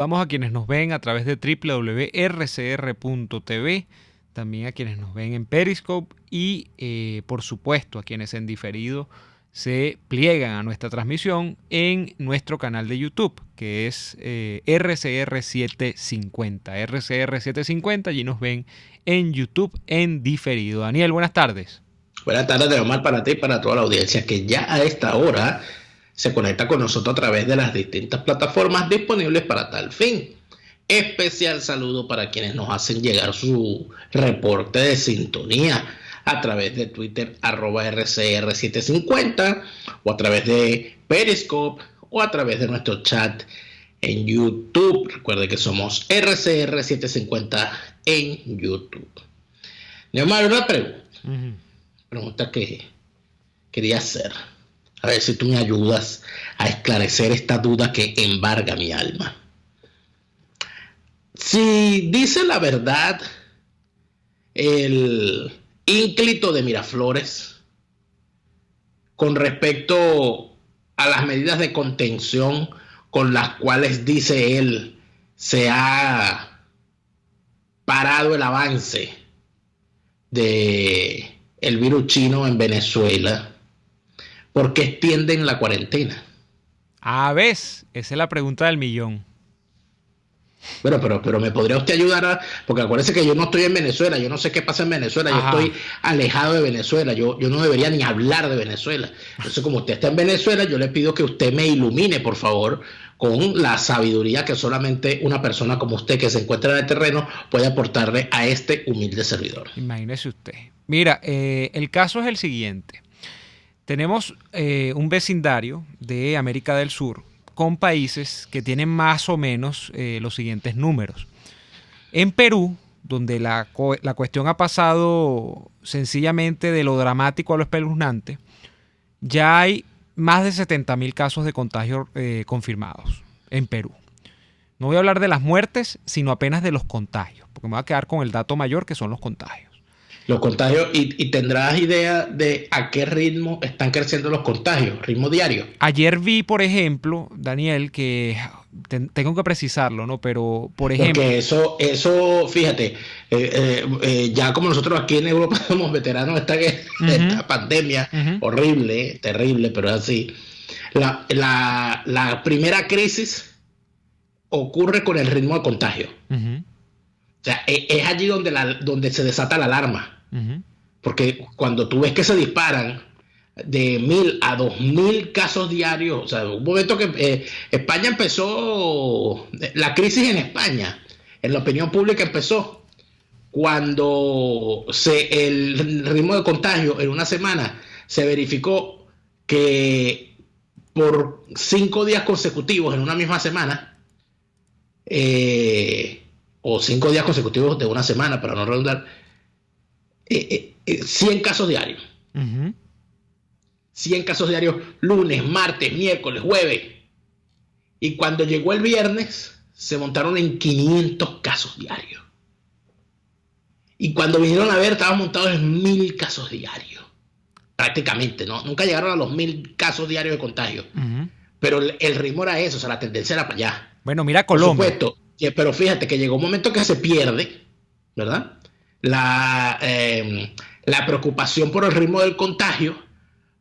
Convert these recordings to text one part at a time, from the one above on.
Vamos a quienes nos ven a través de www.rcr.tv, también a quienes nos ven en Periscope y, por supuesto, a quienes en diferido se pliegan a nuestra transmisión en nuestro canal de YouTube, que es RCR750. RCR750, allí nos ven en YouTube en diferido. Daniel, buenas tardes. Buenas tardes, Omar, para ti y para toda la audiencia que ya a esta hora se conecta con nosotros a través de las distintas plataformas disponibles para tal fin. Especial saludo para quienes nos hacen llegar su reporte de sintonía a través de Twitter @RCR750 o a través de Periscope o a través de nuestro chat en YouTube. Recuerde que somos RCR750 en YouTube. Neomar, una pregunta que quería hacer. A ver si tú me ayudas a esclarecer esta duda que embarga mi alma. Si dice la verdad el ínclito de Miraflores con respecto a las medidas de contención con las cuales, dice él, se ha parado el avance de el virus chino en Venezuela, ¿por qué extienden la cuarentena? A ver, esa es la pregunta del millón. Bueno, pero me podría usted ayudar porque acuérdese que yo no estoy en Venezuela, yo no sé qué pasa en Venezuela. Ajá. Yo estoy alejado de Venezuela, yo no debería ni hablar de Venezuela. Entonces, como usted está en Venezuela, yo le pido que usted me ilumine, por favor, con la sabiduría que solamente una persona como usted que se encuentra en el terreno puede aportarle a este humilde servidor. Imagínese usted. Mira, el caso es el siguiente. Tenemos un vecindario de América del Sur con países que tienen más o menos los siguientes números. En Perú, donde la cuestión ha pasado sencillamente de lo dramático a lo espeluznante, ya hay más de 70.000 casos de contagio confirmados en Perú. No voy a hablar de las muertes, sino apenas de los contagios, porque me voy a quedar con el dato mayor, que son los contagios. Los contagios, y tendrás idea de a qué ritmo están creciendo los contagios, ritmo diario. Ayer vi, por ejemplo, Daniel, que tengo que precisarlo, ¿no? Pero, por ejemplo... Porque eso fíjate, ya como nosotros aquí en Europa somos veteranos de esta pandemia, horrible, terrible, pero es así. La primera crisis ocurre con el ritmo de contagio. O sea, es allí donde se desata la alarma. Porque cuando tú ves que se disparan de 1.000 a 2.000 casos diarios, o sea, un momento que España empezó, la crisis en España, en la opinión pública empezó cuando el ritmo de contagio en una semana se verificó que por 5 días consecutivos en una misma semana, o 5 días consecutivos de una semana, para no redundar, 100 casos diarios. 100 casos diarios, lunes, martes, miércoles, jueves. Y cuando llegó el viernes, se montaron en 500 casos diarios. Y cuando vinieron a ver, estaban montados en 1.000 casos diarios. Prácticamente, ¿no? Nunca llegaron a los 1.000 casos diarios de contagio. Pero el ritmo era eso, o sea, la tendencia era para allá. Bueno, mira Colombia. Por supuesto, pero fíjate que llegó un momento que se pierde, ¿verdad? La preocupación por el ritmo del contagio,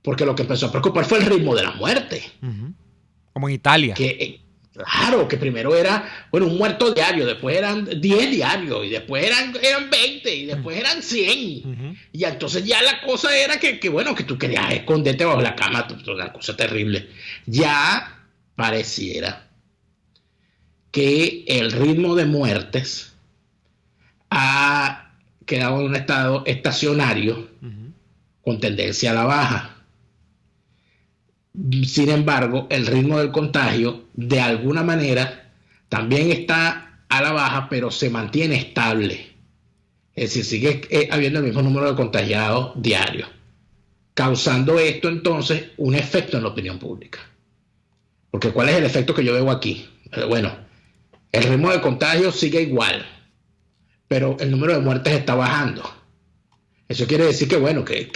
porque lo que empezó a preocupar fue el ritmo de la muerte. Como en Italia. Claro, que primero era, bueno, un muerto diario, después eran 10 diarios, y después eran 20, y después eran 100. Y entonces ya la cosa era que tú querías esconderte bajo la cama, una cosa terrible. Ya pareciera que el ritmo de muertes ha quedado en un estado estacionario con tendencia a la baja. Sin embargo, el ritmo del contagio de alguna manera también está a la baja, pero se mantiene estable. Es decir, sigue habiendo el mismo número de contagiados diarios, causando esto entonces un efecto en la opinión pública. Porque ¿cuál es el efecto que yo veo aquí? Bueno, el ritmo de contagio sigue igual, pero el número de muertes está bajando. Eso quiere decir que, bueno, que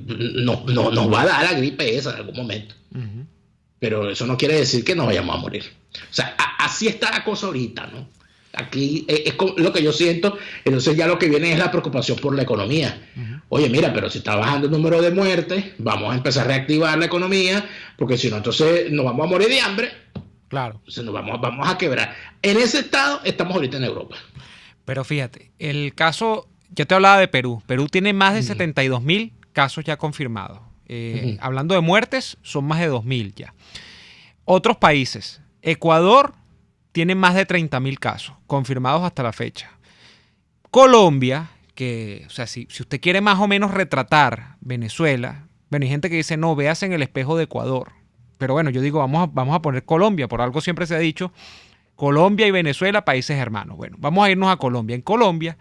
nos va a dar la gripe esa en algún momento. Pero eso no quiere decir que nos vayamos a morir. O sea, así está la cosa ahorita, ¿no? Aquí es lo que yo siento. Entonces ya lo que viene es la preocupación por la economía. Oye, mira, pero si está bajando el número de muertes, vamos a empezar a reactivar la economía, porque si no, entonces nos vamos a morir de hambre. Claro. Entonces vamos a quebrar. En ese estado estamos ahorita en Europa. Pero fíjate, el caso, yo te hablaba de Perú. Perú tiene más de 72.000 casos ya confirmados. Hablando de muertes, son más de 2.000 ya. Otros países. Ecuador tiene más de 30.000 casos confirmados hasta la fecha. Colombia, que, o sea, si usted quiere más o menos retratar Venezuela, bueno, hay gente que dice, no, veas en el espejo de Ecuador. Pero bueno, yo digo, vamos a poner Colombia, por algo siempre se ha dicho, Colombia y Venezuela, países hermanos. Bueno, vamos a irnos a Colombia. En Colombia,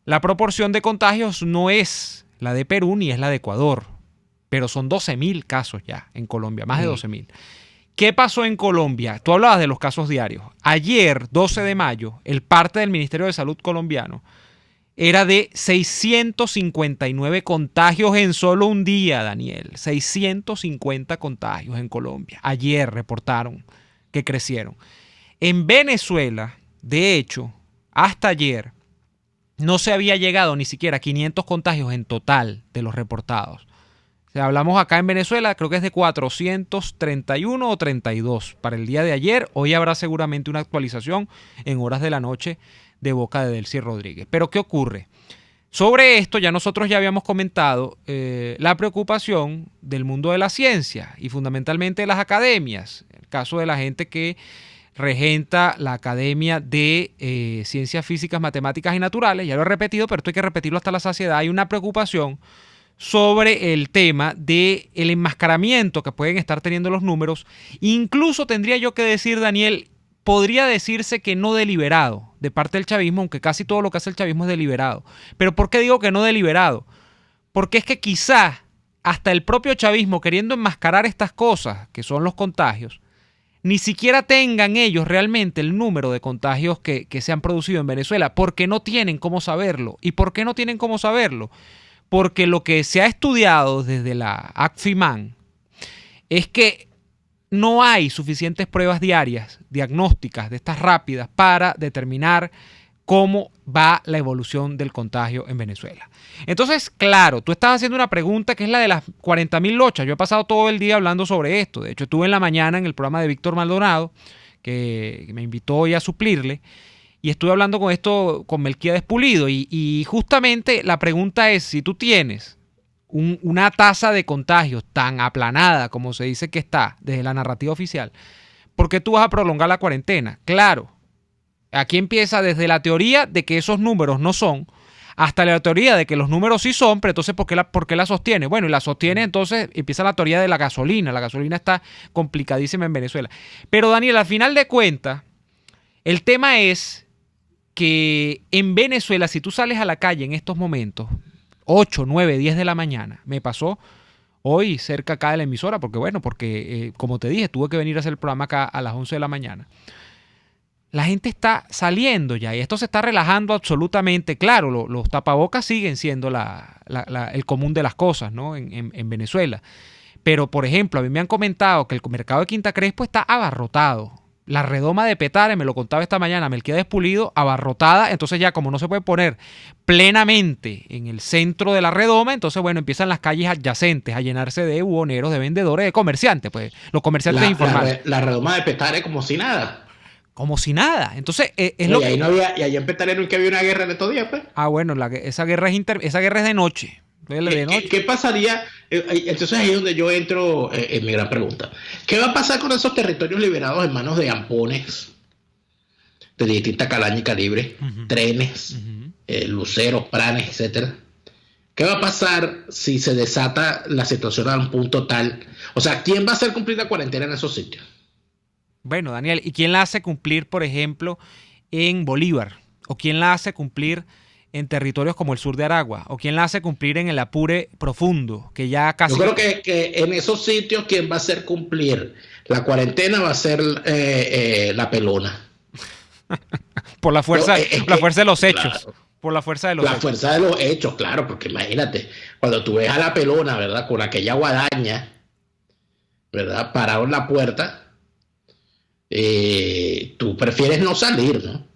la proporción de contagios no es la de Perú ni es la de Ecuador, pero son 12.000 casos ya en Colombia, más de 12.000. ¿Qué pasó en Colombia? Tú hablabas de los casos diarios. Ayer, 12 de mayo, el parte del Ministerio de Salud colombiano era de 659 contagios en solo un día, Daniel. 650 contagios en Colombia. Ayer reportaron que crecieron. En Venezuela, de hecho, hasta ayer, no se había llegado ni siquiera a 500 contagios en total de los reportados. O sea, hablamos acá en Venezuela, creo que es de 431 o 32 para el día de ayer. Hoy habrá seguramente una actualización en horas de la noche de boca de Delcy Rodríguez. Pero ¿qué ocurre? Sobre esto ya nosotros ya habíamos comentado la preocupación del mundo de la ciencia y fundamentalmente de las academias. El caso de la gente que regenta la Academia de Ciencias Físicas, Matemáticas y Naturales. Ya lo he repetido, pero esto hay que repetirlo hasta la saciedad. Hay una preocupación sobre el tema del enmascaramiento que pueden estar teniendo los números. Incluso tendría yo que decir, Daniel, podría decirse que no deliberado de parte del chavismo, aunque casi todo lo que hace el chavismo es deliberado. Pero ¿por qué digo que no deliberado? Porque es que quizás hasta el propio chavismo, queriendo enmascarar estas cosas, que son los contagios, ni siquiera tengan ellos realmente el número de contagios que se han producido en Venezuela, porque no tienen cómo saberlo. ¿Y por qué no tienen cómo saberlo? Porque lo que se ha estudiado desde la ACFIMAN es que no hay suficientes pruebas diarias, diagnósticas de estas rápidas, para determinar cómo va la evolución del contagio en Venezuela. Entonces, claro, tú estás haciendo una pregunta que es la de las 40.000 lochas. Yo he pasado todo el día hablando sobre esto. De hecho, estuve en la mañana en el programa de Víctor Maldonado, que me invitó hoy a suplirle, y estuve hablando con esto con Melquíades Pulido. Y justamente la pregunta es, si tú tienes una tasa de contagios tan aplanada como se dice que está desde la narrativa oficial, ¿por qué tú vas a prolongar la cuarentena? Claro, aquí empieza desde la teoría de que esos números no son, hasta la teoría de que los números sí son, pero entonces ¿por qué la sostiene? Bueno, y la sostiene, entonces empieza la teoría de la gasolina. La gasolina está complicadísima en Venezuela. Pero Daniel, al final de cuentas, el tema es que en Venezuela, si tú sales a la calle en estos momentos, 8, 9, 10 de la mañana, me pasó hoy cerca acá de la emisora, porque como te dije, tuve que venir a hacer el programa acá a las 11 de la mañana. La gente está saliendo ya y esto se está relajando absolutamente. Claro, los tapabocas siguen siendo el común de las cosas, ¿no? en Venezuela. Pero, por ejemplo, a mí me han comentado que el mercado de Quinta Crespo está abarrotado. La redoma de Petare, me lo contaba esta mañana, Melquíades Pulido, abarrotada. Entonces ya como no se puede poner plenamente en el centro de la redoma, entonces bueno, empiezan las calles adyacentes a llenarse de buhoneros, de vendedores, de comerciantes, pues los comerciantes informales. La redoma de Petare como si nada. Como si nada. Entonces, es lo que... Ahí no había, y allá en Petare nunca había una guerra en estos días, pues. Ah, bueno, esa guerra es de noche. ¿Qué pasaría? Entonces ahí es donde yo entro en mi gran pregunta. ¿Qué va a pasar con esos territorios liberados en manos de ampones de distinta calaña y calibre, trenes, luceros, planes, etcétera? ¿Qué va a pasar si se desata la situación a un punto tal? O sea, ¿quién va a hacer cumplir la cuarentena en esos sitios? Bueno, Daniel, ¿y quién la hace cumplir, por ejemplo, en Bolívar? ¿O quién la hace cumplir en territorios como el sur de Aragua? ¿O quién la hace cumplir en el Apure profundo? Que ya casi... Yo creo que en esos sitios quien va a hacer cumplir la cuarentena va a ser la pelona. Por la fuerza, fuerza de los hechos. Claro. Por la fuerza de los hechos. La fuerza de los hechos, claro, porque imagínate, cuando tú ves a la pelona, ¿verdad? Con aquella guadaña, ¿verdad? Parado en la puerta, tú prefieres no salir, ¿no?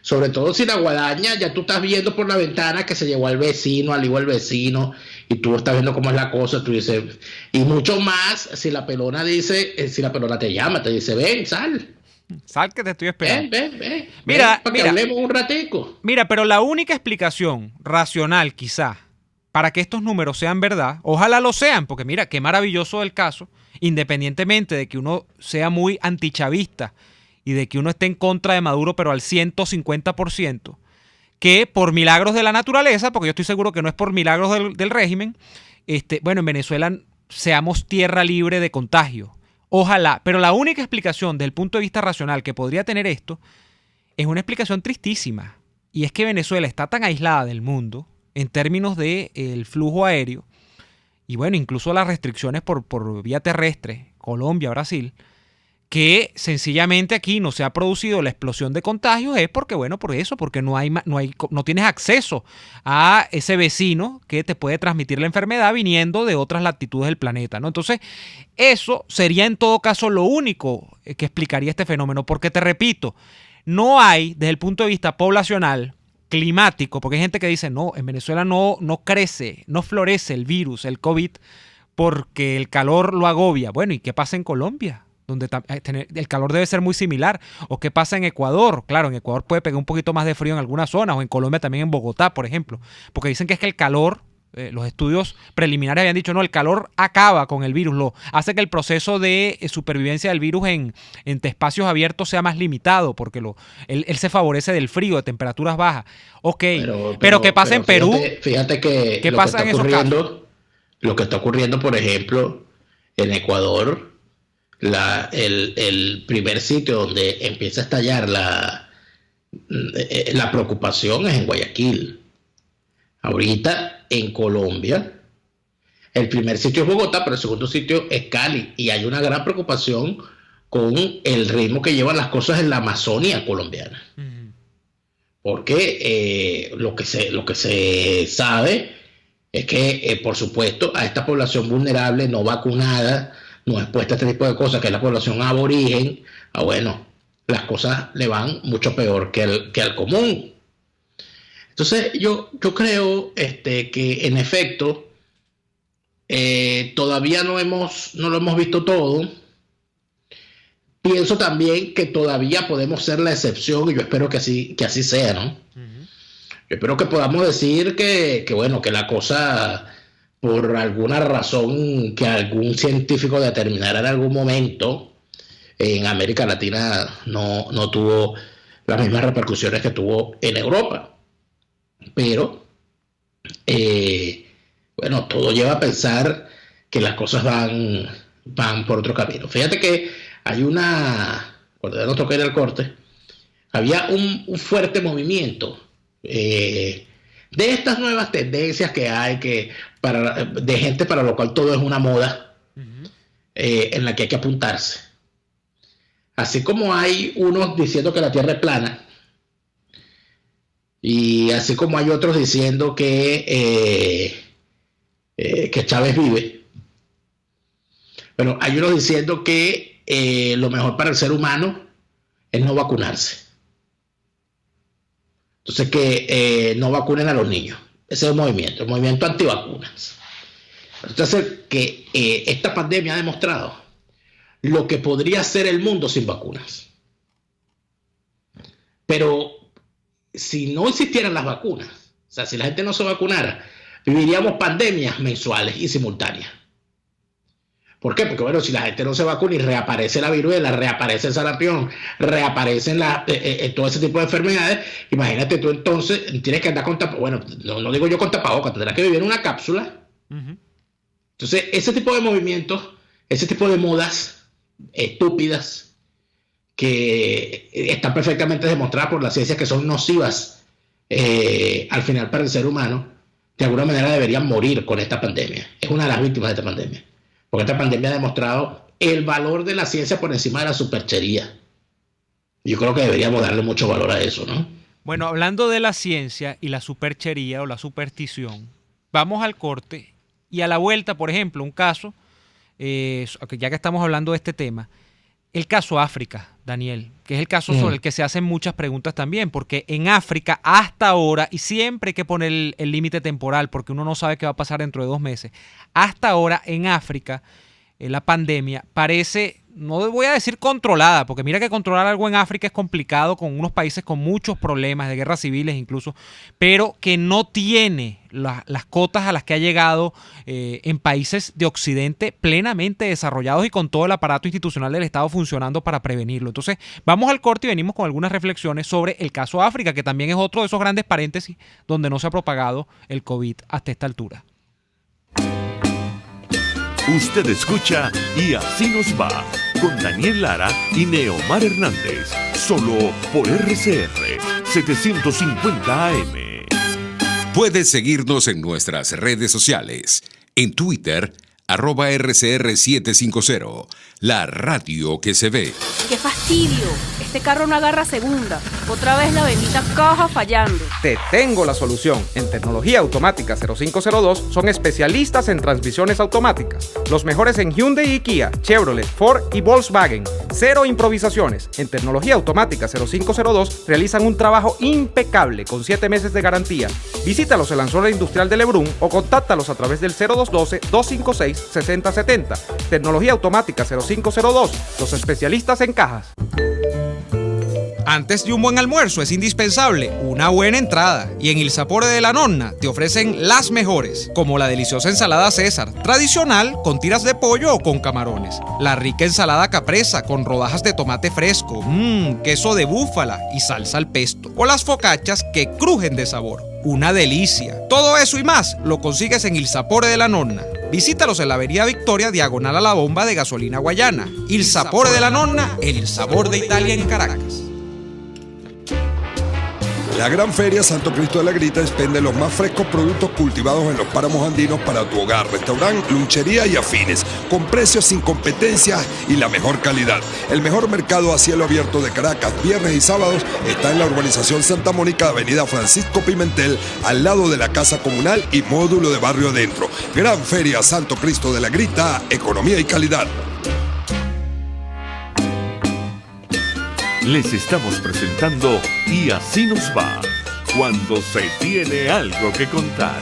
Sobre todo si la guadaña ya tú estás viendo por la ventana que se llevó al vecino, al hijo del vecino, y tú estás viendo cómo es la cosa, tú dices, y mucho más si la pelona dice, si la pelona te llama, te dice, ven, sal, Sal que te estoy esperando. ven, Mira, para que mira, hablemos un ratico. mira, pero la única explicación racional quizá para que estos números sean verdad, ojalá lo sean, porque mira, qué maravilloso el caso, independientemente de que uno sea muy antichavista y de que uno esté en contra de Maduro, pero al 150%, que por milagros de la naturaleza, porque yo estoy seguro que no es por milagros del régimen, bueno, en Venezuela seamos tierra libre de contagio. Ojalá, pero la única explicación desde el punto de vista racional que podría tener esto es una explicación tristísima. Y es que Venezuela está tan aislada del mundo en términos del flujo aéreo y bueno, incluso las restricciones por vía terrestre, Colombia, Brasil, que sencillamente aquí no se ha producido la explosión de contagios es porque, bueno, por eso, porque no tienes acceso a ese vecino que te puede transmitir la enfermedad viniendo de otras latitudes del planeta, ¿no? Entonces, eso sería en todo caso lo único que explicaría este fenómeno, porque te repito, no hay, desde el punto de vista poblacional, climático, porque hay gente que dice, no, en Venezuela no crece, no florece el virus, el COVID, porque el calor lo agobia. Bueno, ¿y qué pasa en Colombia? Donde el calor debe ser muy similar. ¿O qué pasa en Ecuador? Claro, en Ecuador puede pegar un poquito más de frío en algunas zonas, o en Colombia también en Bogotá, por ejemplo. Porque dicen que es que el calor, los estudios preliminares habían dicho, no, el calor acaba con el virus, hace que el proceso de supervivencia del virus en espacios abiertos sea más limitado, porque él se favorece del frío, de temperaturas bajas. Ok, pero ¿qué pasa en Perú? Fíjate que ¿Qué pasa en esos casos? lo que está ocurriendo, por ejemplo, en Ecuador, el primer sitio donde empieza a estallar la preocupación es en Guayaquil. Ahorita en Colombia, el primer sitio es Bogotá, pero el segundo sitio es Cali. Y hay una gran preocupación con el ritmo que llevan las cosas en la Amazonia colombiana. Porque lo que se sabe es que, por supuesto, a esta población vulnerable, no vacunada, no expuesta a este tipo de cosas, que es la población aborigen, bueno, las cosas le van mucho peor que al común. Entonces, yo creo que en efecto, todavía no lo hemos visto todo. Pienso también que todavía podemos ser la excepción y yo espero que así sea, ¿no? Yo espero que podamos decir bueno, que la cosa, por alguna razón que algún científico determinara en algún momento, en América Latina no tuvo las mismas repercusiones que tuvo en Europa. Pero, bueno, todo lleva a pensar que las cosas van por otro camino. Fíjate que cuando ya nos toca ir al corte, había un fuerte movimiento de estas nuevas tendencias que hay, de gente para lo cual todo es una moda, en la que hay que apuntarse. Así como hay unos diciendo que la Tierra es plana, y así como hay otros diciendo que Chávez vive, bueno, hay unos diciendo que lo mejor para el ser humano es no vacunarse. Entonces, que no vacunen a los niños. Ese es el movimiento antivacunas. Entonces, que esta pandemia ha demostrado lo que podría ser el mundo sin vacunas. Pero si no existieran las vacunas, o sea, si la gente no se vacunara, viviríamos pandemias mensuales y simultáneas. ¿Por qué? Porque, bueno, si la gente no se vacuna y reaparece la viruela, reaparece el sarampión, reaparecen todo ese tipo de enfermedades, imagínate tú entonces, tienes que andar con tapabocas, bueno, no digo yo con tapabocas, tendrás que vivir en una cápsula. Entonces, ese tipo de movimientos, ese tipo de modas estúpidas, que están perfectamente demostradas por la ciencia que son nocivas al final para el ser humano, de alguna manera deberían morir con esta pandemia. Es una de las víctimas de esta pandemia. Porque esta pandemia ha demostrado el valor de la ciencia por encima de la superchería. Yo creo que deberíamos darle mucho valor a eso, ¿no? Bueno, hablando de la ciencia y la superchería o la superstición, vamos al corte y a la vuelta, por ejemplo, un caso, ya que estamos hablando de este tema, El caso África, Daniel, que es el caso sobre el que se hacen muchas preguntas también, porque en África hasta ahora, y siempre hay que poner el límite temporal, porque uno no sabe qué va a pasar dentro de 2 meses, hasta ahora en África la pandemia parece, no voy a decir controlada, porque mira que controlar algo en África es complicado con unos países con muchos problemas, de guerras civiles incluso, pero que no tiene las cotas a las que ha llegado en países de Occidente plenamente desarrollados y con todo el aparato institucional del Estado funcionando para prevenirlo. Entonces, vamos al corte y venimos con algunas reflexiones sobre el caso África, que también es otro de esos grandes paréntesis donde no se ha propagado el COVID hasta esta altura. Usted escucha Y Así Nos Va, con Daniel Lara y Neomar Hernández, solo por RCR 750 AM. Puedes seguirnos en nuestras redes sociales, en Twitter, @RCR750, la radio que se ve. ¡Qué fastidio! Este carro no agarra segunda. Otra vez la bendita caja fallando. Te tengo la solución. En Tecnología Automática 0502 son especialistas en transmisiones automáticas. Los mejores en Hyundai y Kia, Chevrolet, Ford y Volkswagen. Cero improvisaciones. En Tecnología Automática 0502 realizan un trabajo impecable con 7 meses de garantía. Visítalos en la zona industrial de Lebrún o contáctalos a través del 0212-256-6070. Tecnología Automática 0502, los especialistas en cajas. Antes de un buen almuerzo es indispensable una buena entrada, y en Il Sapore de la Nonna te ofrecen las mejores, como la deliciosa ensalada César, tradicional con tiras de pollo o con camarones, la rica ensalada capresa con rodajas de tomate fresco, queso de búfala y salsa al pesto, o las focaccias que crujen de sabor. Una delicia. Todo eso y más lo consigues en Il Sapore de la Nonna. Visítalos en la avenida Victoria, diagonal a la bomba de gasolina Guayana. Il Sapore de la Nonna, el sabor de Italia en Caracas. La Gran Feria Santo Cristo de la Grita expende los más frescos productos cultivados en los páramos andinos para tu hogar, restaurante, lunchería y afines, con precios sin competencia y la mejor calidad. El mejor mercado a cielo abierto de Caracas, viernes y sábados, está en la urbanización Santa Mónica, avenida Francisco Pimentel, al lado de la Casa Comunal y módulo de Barrio Adentro. Gran Feria Santo Cristo de la Grita, economía y calidad. Les estamos presentando Y Así Nos Va, cuando se tiene algo que contar,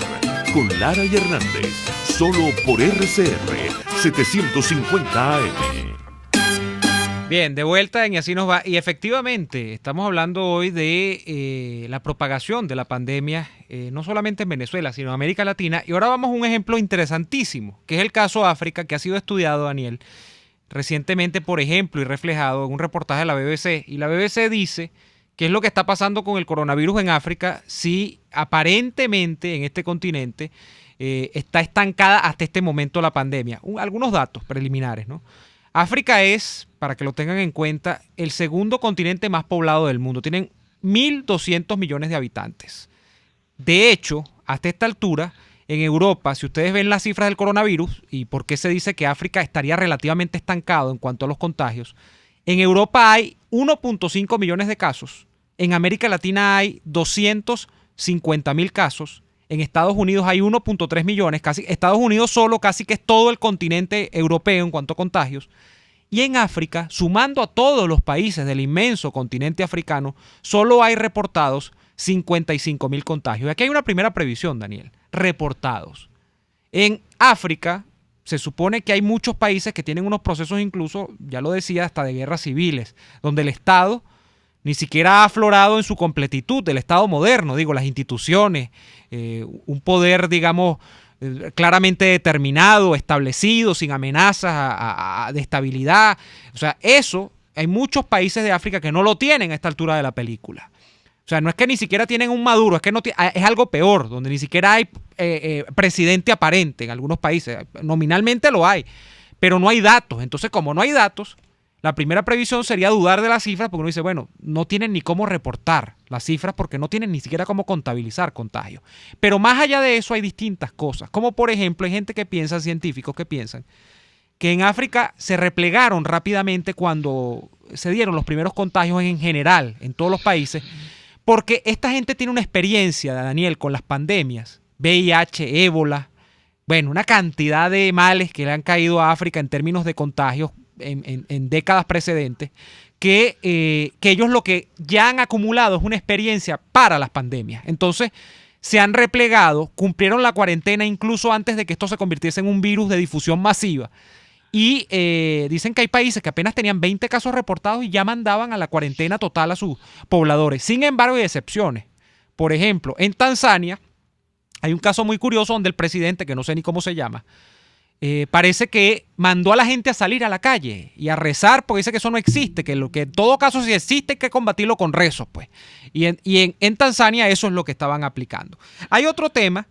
con Lara y Hernández, solo por RCR 750 AM. Bien, de vuelta en Y Así Nos Va. Y efectivamente, estamos hablando hoy de la propagación de la pandemia, no solamente en Venezuela, sino en América Latina. Y ahora vamos a un ejemplo interesantísimo, que es el caso África, que ha sido estudiado, Daniel, recientemente, por ejemplo, y reflejado en un reportaje de la BBC. Y la BBC dice qué es lo que está pasando con el coronavirus en África, si aparentemente en este continente está estancada hasta este momento la pandemia. Algunos datos preliminares, ¿no? África es, para que lo tengan en cuenta, el segundo continente más poblado del mundo. Tienen 1.200 millones de habitantes. De hecho, hasta esta altura, en Europa, si ustedes ven las cifras del coronavirus y por qué se dice que África estaría relativamente estancado en cuanto a los contagios, en Europa hay 1.5 millones de casos, en América Latina hay 250.000 casos, en Estados Unidos hay 1.3 millones, casi Estados Unidos solo casi que es todo el continente europeo en cuanto a contagios, y en África, sumando a todos los países del inmenso continente africano, solo hay reportados 55.000 contagios. Y aquí hay una primera previsión, Daniel. Reportados. En África se supone que hay muchos países que tienen unos procesos incluso, ya lo decía, hasta de guerras civiles, donde el Estado ni siquiera ha aflorado en su completitud, el Estado moderno, digo, las instituciones, un poder, digamos, claramente determinado, establecido, sin amenazas de estabilidad. O sea, eso, hay muchos países de África que no lo tienen a esta altura de la película. O sea, no es que ni siquiera tienen un Maduro, es que no es algo peor, donde ni siquiera hay presidente aparente en algunos países. Nominalmente lo hay, pero no hay datos. Entonces, como no hay datos, la primera previsión sería dudar de las cifras, porque uno dice, bueno, no tienen ni cómo reportar las cifras porque no tienen ni siquiera cómo contabilizar contagios. Pero más allá de eso hay distintas cosas, como por ejemplo hay gente que piensa, científicos que piensan, que en África se replegaron rápidamente cuando se dieron los primeros contagios en general, en todos los países, porque esta gente tiene una experiencia, Daniel, con las pandemias, VIH, ébola, bueno, una cantidad de males que le han caído a África en términos de contagios en décadas precedentes, que ellos lo que ya han acumulado es una experiencia para las pandemias. Entonces, se han replegado, cumplieron la cuarentena incluso antes de que esto se convirtiese en un virus de difusión masiva. Y dicen que hay países que apenas tenían 20 casos reportados y ya mandaban a la cuarentena total a sus pobladores. Sin embargo, hay excepciones. Por ejemplo, en Tanzania hay un caso muy curioso donde el presidente, que no sé ni cómo se llama, parece que mandó a la gente a salir a la calle y a rezar, porque dice que eso no existe, que en todo caso si existe hay que combatirlo con rezos, pues. Y en Tanzania eso es lo que estaban aplicando. Hay otro tema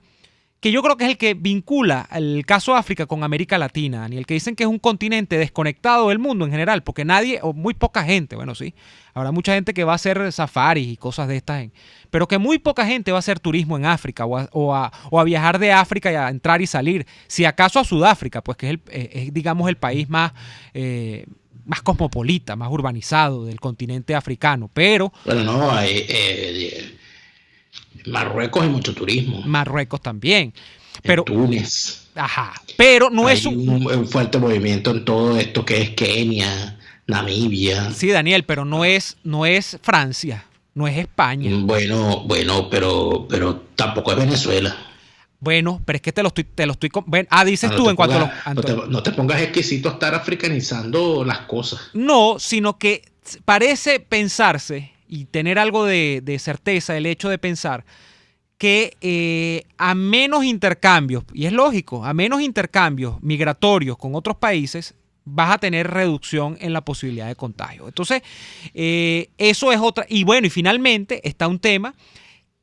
que yo creo que es el que vincula el caso de África con América Latina, Daniel, que dicen que es un continente desconectado del mundo en general, porque nadie, o muy poca gente, bueno, sí, habrá mucha gente que va a hacer safaris y cosas de estas, pero que muy poca gente va a hacer turismo en África o a viajar de África y a entrar y salir, si acaso a Sudáfrica, pues que es digamos, el país más cosmopolita, más urbanizado del continente africano, pero... Bueno, no, Marruecos hay mucho turismo. Marruecos también. Pero, Túnez. Ajá. Pero no hay es un fuerte movimiento en todo esto que es Kenia, Namibia. Sí, Daniel, pero no es Francia, no es España. Bueno, pero tampoco es Venezuela. Bueno, pero es que te lo estoy dices tú en cuanto a los... No te pongas exquisito a estar africanizando las cosas. No, sino que parece pensarse y tener algo de certeza el hecho de pensar que a menos intercambios, y es lógico, a menos intercambios migratorios con otros países, vas a tener reducción en la posibilidad de contagio. Entonces, eso es otra. Y bueno, y finalmente está un tema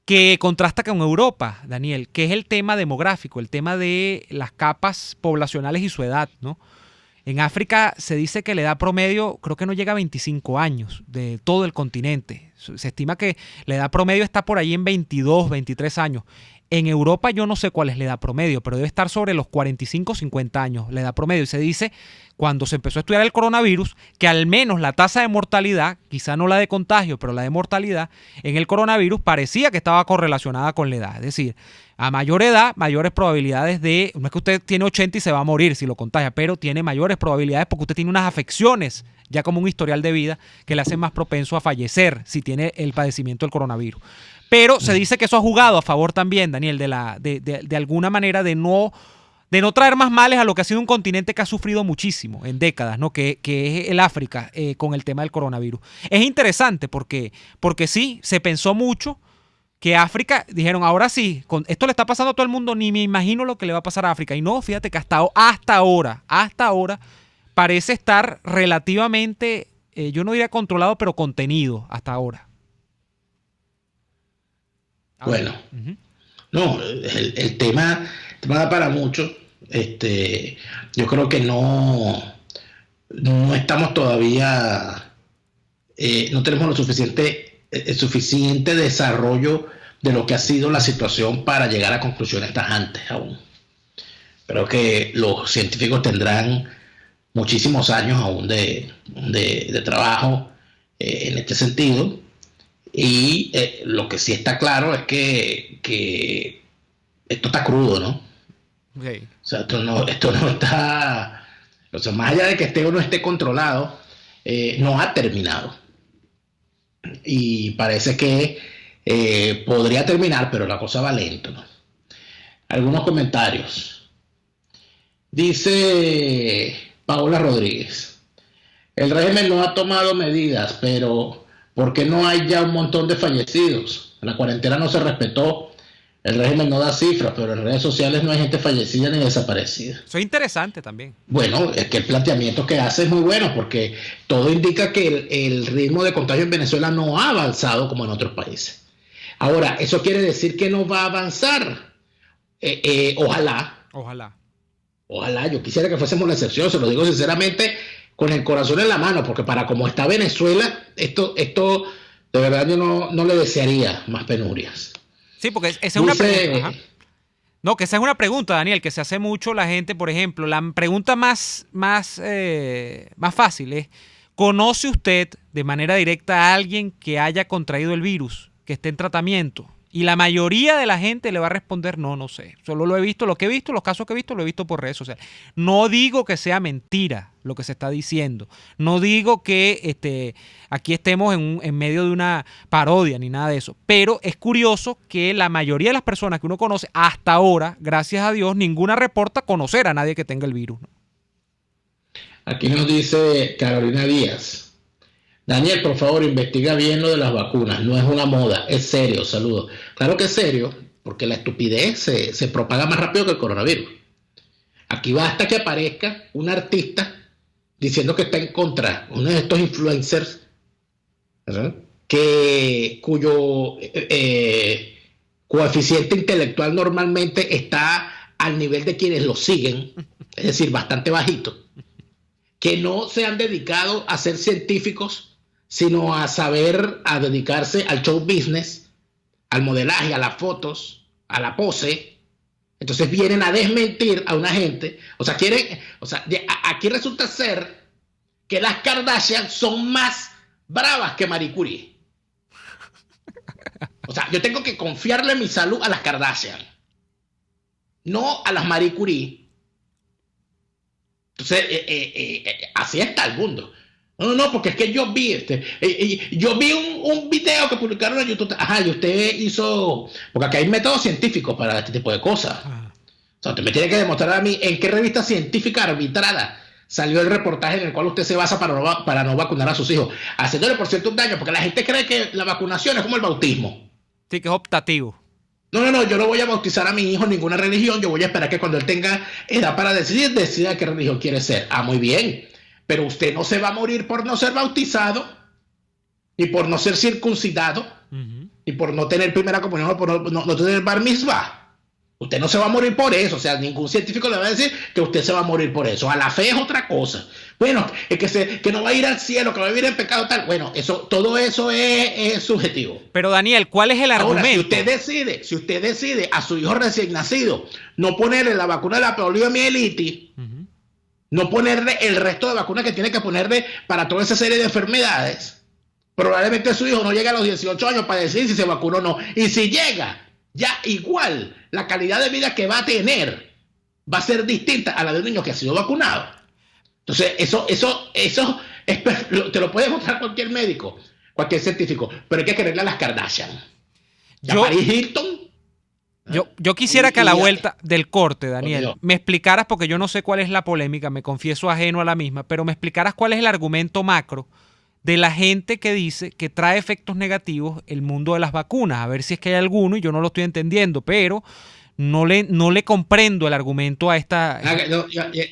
que contrasta con Europa, Daniel, que es el tema demográfico, el tema de las capas poblacionales y su edad, ¿no? En África se dice que la edad promedio creo que no llega a 25 años de todo el continente. Se estima que la edad promedio está por ahí en 22, 23 años. En Europa yo no sé cuál es la edad promedio, pero debe estar sobre los 45, 50 años la edad promedio. Y se dice, cuando se empezó a estudiar el coronavirus, que al menos la tasa de mortalidad, quizá no la de contagio, pero la de mortalidad en el coronavirus parecía que estaba correlacionada con la edad. Es decir, a mayor edad, mayores probabilidades de... No es que usted tiene 80 y se va a morir si lo contagia, pero tiene mayores probabilidades porque usted tiene unas afecciones, ya como un historial de vida, que le hacen más propenso a fallecer si tiene el padecimiento del coronavirus. Pero se dice que eso ha jugado a favor también, Daniel, de alguna manera de no traer más males a lo que ha sido un continente que ha sufrido muchísimo en décadas, ¿no? Que es el África con el tema del coronavirus. Es interesante porque sí, se pensó mucho que África, dijeron, ahora sí, esto le está pasando a todo el mundo, ni me imagino lo que le va a pasar a África. Y no, fíjate que hasta ahora parece estar relativamente, yo no diría controlado, pero contenido hasta ahora. Bueno, no, el tema da para mucho. Yo creo que no estamos todavía, no tenemos el suficiente desarrollo de lo que ha sido la situación para llegar a conclusiones tajantes aún. Creo que los científicos tendrán muchísimos años aún de trabajo en este sentido. Y lo que sí está claro es que esto está crudo, ¿no? Okay. O sea, esto no está... O sea, más allá de que esté o no esté controlado, no ha terminado. Y parece que podría terminar, pero la cosa va lento, ¿no? Algunos comentarios. Dice Paola Rodríguez: el régimen no ha tomado medidas, pero ¿por qué no hay ya un montón de fallecidos? La cuarentena no se respetó, el régimen no da cifras, pero en redes sociales no hay gente fallecida ni desaparecida. Eso es interesante también. Bueno, es que el planteamiento que hace es muy bueno, porque todo indica que el ritmo de contagio en Venezuela no ha avanzado como en otros países. Ahora, ¿eso quiere decir que no va a avanzar? Ojalá, yo quisiera que fuésemos la excepción, se lo digo sinceramente, con el corazón en la mano, porque para como está Venezuela, esto de verdad yo no le desearía más penurias. Sí, porque esa es una pregunta. No, que esa es una pregunta, Daniel, que se hace mucho la gente. Por ejemplo, la pregunta más fácil es: ¿conoce usted de manera directa a alguien que haya contraído el virus, que esté en tratamiento? Y la mayoría de la gente le va a responder, no sé. Solo lo que he visto, los casos que he visto, lo he visto por redes sociales. No digo que sea mentira lo que se está diciendo. No digo que aquí estemos en medio de una parodia ni nada de eso. Pero es curioso que la mayoría de las personas que uno conoce hasta ahora, gracias a Dios, ninguna reporta conocer a nadie que tenga el virus, ¿no? Aquí nos dice Carolina Díaz. Daniel, por favor, investiga bien lo de las vacunas. No es una moda, es serio. Saludos. Claro que es serio, porque la estupidez se propaga más rápido que el coronavirus. Aquí basta que aparezca un artista diciendo que está en contra, uno de estos influencers, ¿verdad? Cuyo coeficiente intelectual normalmente está al nivel de quienes lo siguen, es decir, bastante bajito, que no se han dedicado a ser científicos, sino a dedicarse al show business, al modelaje, a las fotos, a la pose. Entonces vienen a desmentir a una gente. Aquí resulta ser que las Kardashian son más bravas que Marie Curie. O sea, yo tengo que confiarle mi salud a las Kardashian, no a las Marie Curie. Entonces, así está el mundo. No, porque es que yo vi un video que publicaron en YouTube. Ajá, y usted hizo... Porque acá hay métodos científicos para este tipo de cosas. O sea, usted me tiene que demostrar a mí en qué revista científica arbitrada salió el reportaje en el cual usted se basa para no vacunar a sus hijos, haciéndole por cierto un daño, porque la gente cree que la vacunación es como el bautismo. Sí, que es optativo. No, yo no voy a bautizar a mi hijo en ninguna religión. Yo voy a esperar que cuando él tenga edad para decidir, decida qué religión quiere ser. Ah, muy bien. Pero usted no se va a morir por no ser bautizado, ni por no ser circuncidado, ni por no tener primera comunión, o por no tener bar mitzvah. Usted no se va a morir por eso. O sea, ningún científico le va a decir que usted se va a morir por eso. A la fe es otra cosa. Bueno, es que no va a ir al cielo, que va a vivir en pecado tal. Bueno, todo eso es subjetivo. Pero Daniel, ¿cuál es el argumento? Ahora, si usted decide a su hijo recién nacido no ponerle la vacuna de la poliomielitis, no ponerle el resto de vacunas que tiene que ponerle para toda esa serie de enfermedades, probablemente su hijo no llegue a los 18 años para decir si se vacunó o no. Y si llega, ya igual la calidad de vida que va a tener va a ser distinta a la de un niño que ha sido vacunado. Entonces, eso te lo puede mostrar cualquier médico, cualquier científico, pero hay que creerle a las Kardashian. Paris Hilton. Yo quisiera que a la vuelta del corte, Daniel, me explicaras, porque yo no sé cuál es la polémica, me confieso ajeno a la misma, pero me explicaras cuál es el argumento macro de la gente que dice que trae efectos negativos el mundo de las vacunas. A ver si es que hay alguno y yo no lo estoy entendiendo, pero no le comprendo el argumento a esta...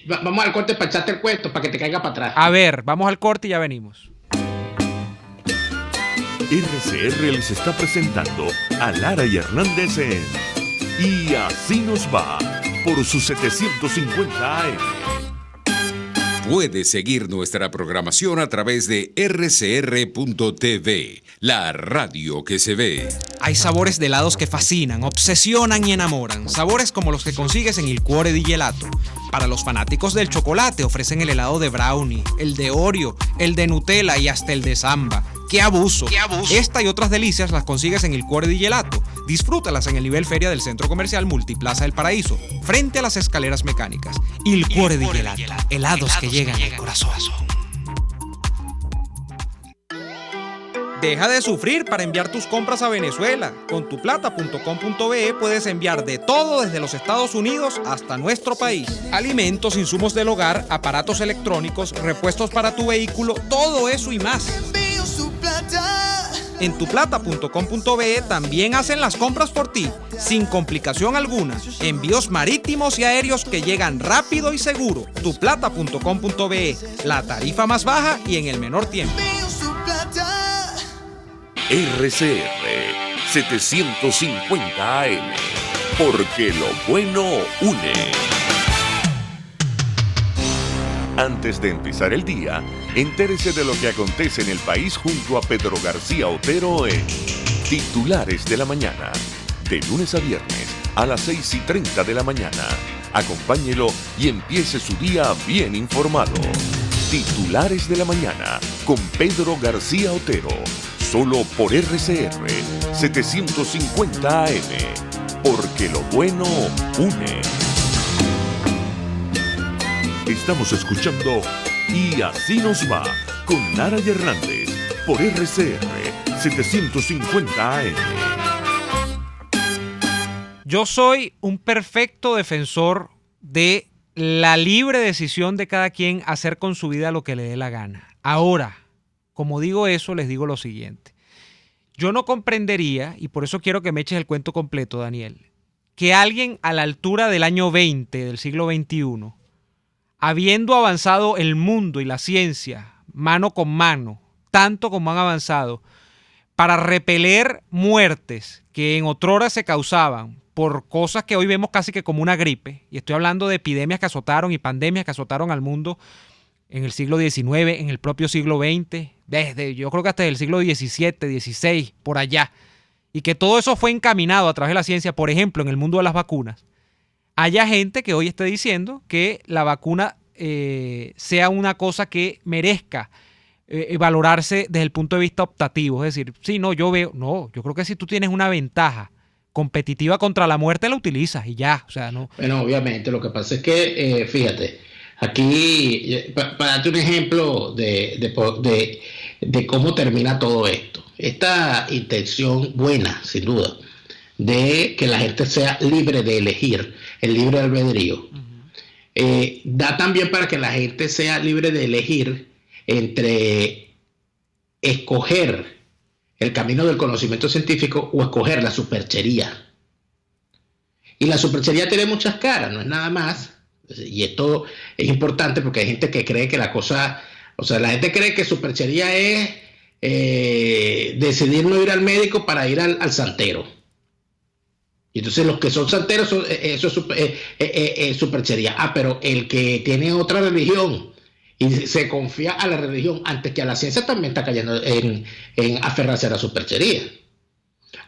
Vamos al corte para echarte el cuento, para que te caiga para atrás. A ver, vamos al corte y ya venimos. RCR les está presentando a Lara y Hernández en Y Así Nos Va por su 750 AM. Puedes seguir nuestra programación a través de rcr.tv, la radio que se ve. Hay sabores de helados que fascinan, obsesionan y enamoran. Sabores como los que consigues en Il Cuore di Gelato. Para los fanáticos del chocolate ofrecen el helado de brownie, el de Oreo, el de Nutella y hasta el de Samba. ¡Qué abuso! ¡Qué abuso! Esta y otras delicias las consigues en Il Cuore di Gelato. Disfrútalas en el nivel feria del Centro Comercial Multiplaza del Paraíso, frente a las escaleras mecánicas. Il Cuore di Gelato. Helados que llegan al corazón. Deja de sufrir para enviar tus compras a Venezuela. Con tuplata.com.be puedes enviar de todo desde los Estados Unidos hasta nuestro país. Alimentos, insumos del hogar, aparatos electrónicos, repuestos para tu vehículo, todo eso y más. En tuplata.com.be también hacen las compras por ti, sin complicación alguna. Envíos marítimos y aéreos que llegan rápido y seguro. Tuplata.com.be, la tarifa más baja y en el menor tiempo. RCR 750 AM, porque lo bueno une. Antes de empezar el día, entérese de lo que acontece en el país junto a Pedro García Otero en Titulares de la Mañana, de lunes a viernes a las 6:30 de la mañana. Acompáñelo y empiece su día bien informado. Titulares de la Mañana con Pedro García Otero, solo por RCR 750 AM, porque lo bueno une. Estamos escuchando Y Así Nos Va, con Lara y Hernández, por RCR 750 AM. Yo soy un perfecto defensor de la libre decisión de cada quien hacer con su vida lo que le dé la gana. Ahora, como digo eso, les digo lo siguiente. Yo no comprendería, y por eso quiero que me eches el cuento completo, Daniel, que alguien a la altura del año 20 del siglo XXI, habiendo avanzado el mundo y la ciencia mano con mano, tanto como han avanzado, para repeler muertes que en otrora se causaban por cosas que hoy vemos casi que como una gripe, y estoy hablando de epidemias que azotaron y pandemias que azotaron al mundo en el siglo XIX, en el propio siglo XX, yo creo que hasta el siglo XVII, XVI, por allá, y que todo eso fue encaminado a través de la ciencia, por ejemplo, en el mundo de las vacunas. Haya gente que hoy esté diciendo que la vacuna sea una cosa que merezca valorarse desde el punto de vista optativo. Es decir, sí, no, yo creo que si tú tienes una ventaja competitiva contra la muerte, la utilizas y ya, o sea, no. Bueno, obviamente, lo que pasa es que, fíjate, aquí, para darte un ejemplo de cómo termina todo esto, esta intención buena, sin duda, de que la gente sea libre de elegir, el libre albedrío, da también para que la gente sea libre de elegir entre escoger el camino del conocimiento científico o escoger la superchería. Y la superchería tiene muchas caras, no es nada más. Y esto es importante porque hay gente que cree que la cosa, o sea, la gente cree que superchería es decidir no ir al médico para ir al santero. Y entonces los que son santeros, eso es superchería. Pero el que tiene otra religión y se confía a la religión antes que a la ciencia también está cayendo en aferrarse a la superchería.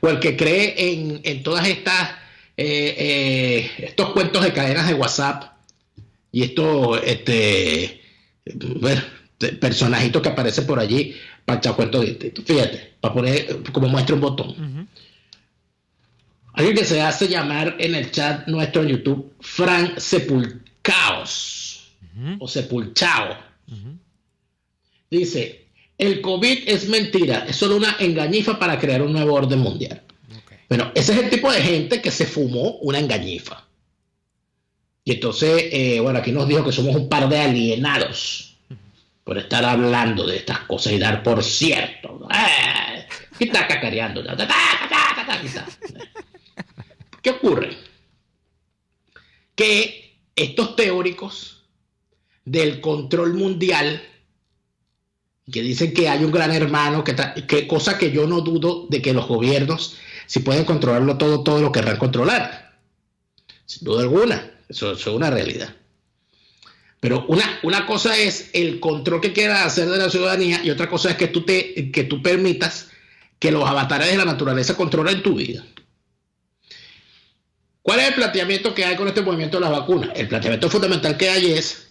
O el que cree en todas estas estos cuentos de cadenas de WhatsApp y estos personajitos que aparecen por allí para echar cuentos distintos. Fíjate, para poner como muestra un botón. Uh-huh. Alguien que se hace llamar en el chat nuestro en YouTube Frank Sepulcaos, uh-huh, o Sepulchao. Uh-huh. Dice: el COVID es mentira, es solo una engañifa para crear un nuevo orden mundial. Okay. Bueno, ese es el tipo de gente que se fumó una engañifa. Y entonces, bueno, aquí nos dijo que somos un par de alienados por estar hablando de estas cosas y dar por cierto. Y está cacareando. ¿Qué ocurre? Que estos teóricos del control mundial, que dicen que hay un gran hermano, que cosa que yo no dudo de que los gobiernos, si pueden controlarlo todo lo querrán controlar. Sin duda alguna, eso es una realidad. Pero una cosa es el control que quieras hacer de la ciudadanía y otra cosa es que tú permitas que los avatares de la naturaleza controlen tu vida. ¿Cuál es el planteamiento que hay con este movimiento de las vacunas? El planteamiento fundamental que hay es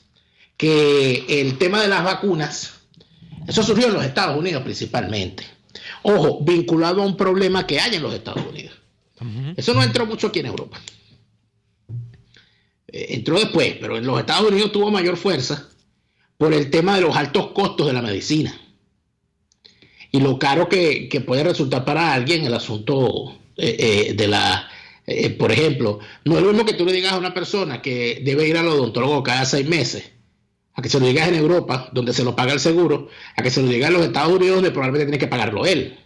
que el tema de las vacunas, eso surgió en los Estados Unidos principalmente. Ojo, vinculado a un problema que hay en los Estados Unidos. Uh-huh. Eso no entró mucho aquí en Europa. Entró después, pero en los Estados Unidos tuvo mayor fuerza por el tema de los altos costos de la medicina y lo caro que puede resultar para alguien el asunto de la... por ejemplo, no es lo mismo que tú le digas a una persona que debe ir al odontólogo cada 6 meses, a que se lo digas en Europa, donde se lo paga el seguro, a que se lo digas en los Estados Unidos, donde probablemente tiene que pagarlo él.